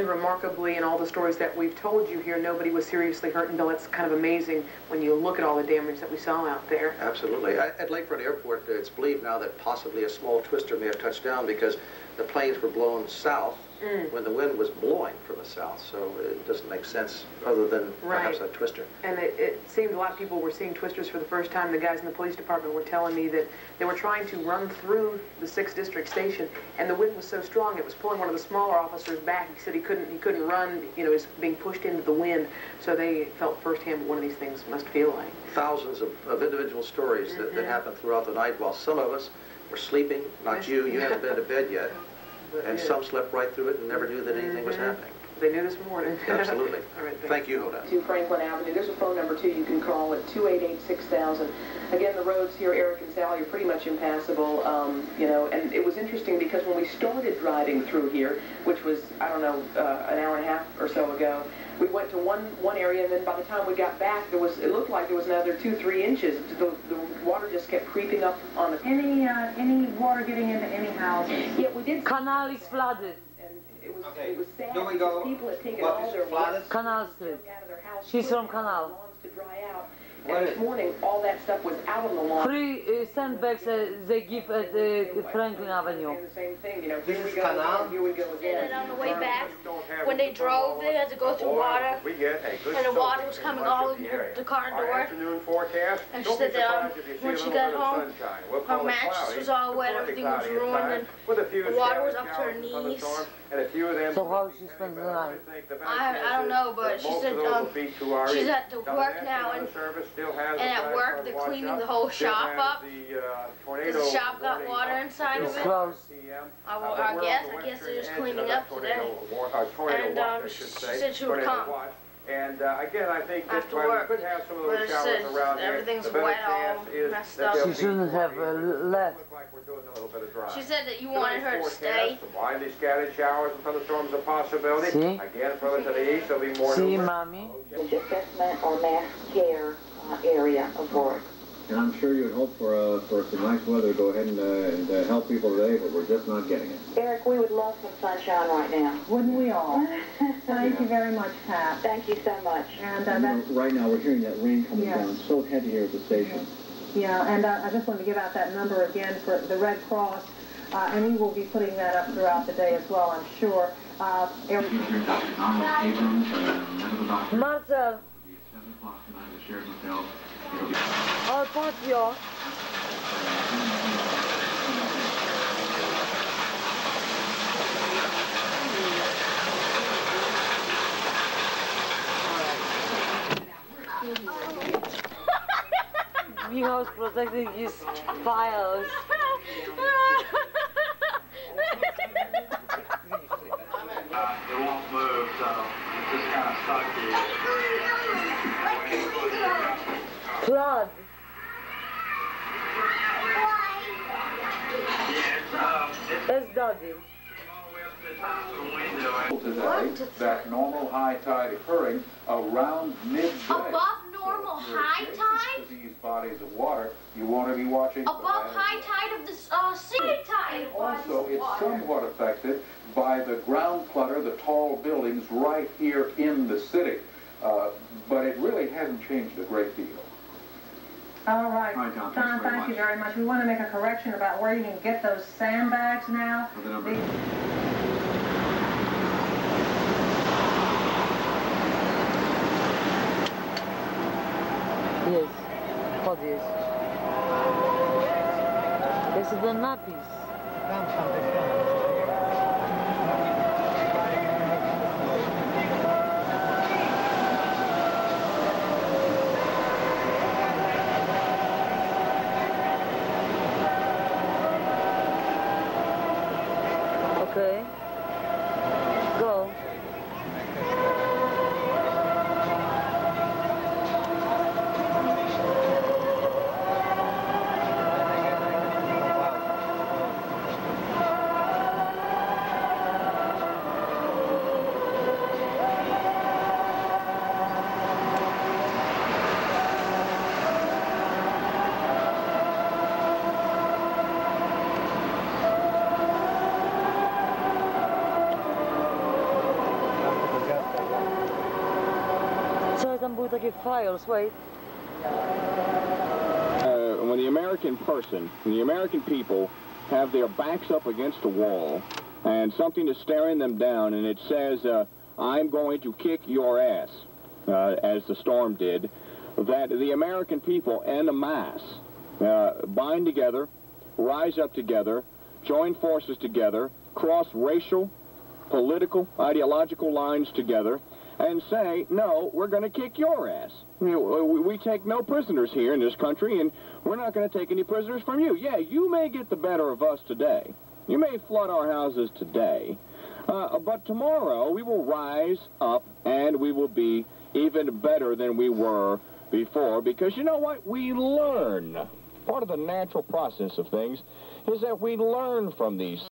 remarkably, in all the stories that we've told you here, nobody was seriously hurt, and Bill, it's kind of amazing when you look at all the damage that we saw out there. Absolutely. At Lakefront Airport, it's believed now that possibly a small twister may have touched down because the planes were blown south when the wind was blowing from the south, so it doesn't make sense other than perhaps a twister. And it seemed a lot of people were seeing twisters for the first time. The guys in the police department were telling me that they were trying to run through the 6th District station, and the wind was so strong it was pulling one of the smaller officers back. He said he couldn't run, you know, he was being pushed into the wind, so they felt firsthand what one of these things must feel like. Thousands of individual stories that happened throughout the night while some of us were sleeping. Not you haven't been to bed yet. And some slept right through it and never knew that anything was happening. They knew this morning. Absolutely. All right, thank you, Hoda. To Franklin Avenue. There's a phone number, too, you can call at 288-6000. Again, the roads here, Eric and Sally, are pretty much impassable, you know, and it was interesting because when we started driving through here, which was, I don't know, an hour and a half or so ago, we went to one area, and then by the time we got back, it looked like there was another 2-3 inches. The water just kept creeping up on the... Any water getting into any house? Yeah, we did... Canal is flooded. And it was sad because people had taken all their water Canal Street. out of their house. She's from Canal. Lawns to dry out. And this morning, all that stuff was out on the lawn. Free sandbags they give at Franklin Avenue. And the same thing, you know, here we go, here we go again. And on the way back, when they drove, they had to go through water, and the water was coming all over the car door. And she said that when she got home, her mattress was all wet, everything was ruined, and the water was up to her knees. So how she spends the night? I don't know, but she said she's at the work now, and at work they're cleaning the whole shop up because the shop got water inside of it. I guess they're just cleaning up today. And she said she would come. And again, I think that we could have some of those showers around here. Everything's wet, all messed up. She shouldn't have left. She said that you wanted her to stay. Some widely scattered showers and thunderstorms a possibility. See? Again, further to the east, there'll be more. See, Mommy? Assessment or mass care area of work. And I'm sure you'd hope for some nice weather to go ahead and help people today, but we're just not getting it. Eric, we would love some sunshine right now. Wouldn't we all? Thank you very much, Pat. Thank you so much. And right now we're hearing that rain coming down so heavy here at the station. Yeah, and I just want to give out that number again for the Red Cross, and we will be putting that up throughout the day as well, I'm sure. Marcel. Al patio. Michal's protecting his files. It won't move, so it's just kind of stuck here. Flood. That's Daddy. Today, that normal high tide occurring around midday. Above normal high tide? These bodies of water, you want to be watching. Above high tide of the sea tide. Also, it's somewhat affected by the ground clutter, the tall buildings right here in the city. But it really hasn't changed a great deal. All right, Tom, thank you very much. We want to make a correction about where you can get those sandbags now. Yes, what is? This is the nappies. Okay. Go. When the American person, the American people have their backs up against a wall and something is staring them down and it says, I'm going to kick your ass, as the storm did, that the American people en masse bind together, rise up together, join forces together, cross racial, political, ideological lines together, and say, no, we're going to kick your ass. We take no prisoners here in this country, and we're not going to take any prisoners from you. Yeah, you may get the better of us today. You may flood our houses today, but tomorrow we will rise up, and we will be even better than we were before, because you know what? We learn. Part of the natural process of things is that we learn from these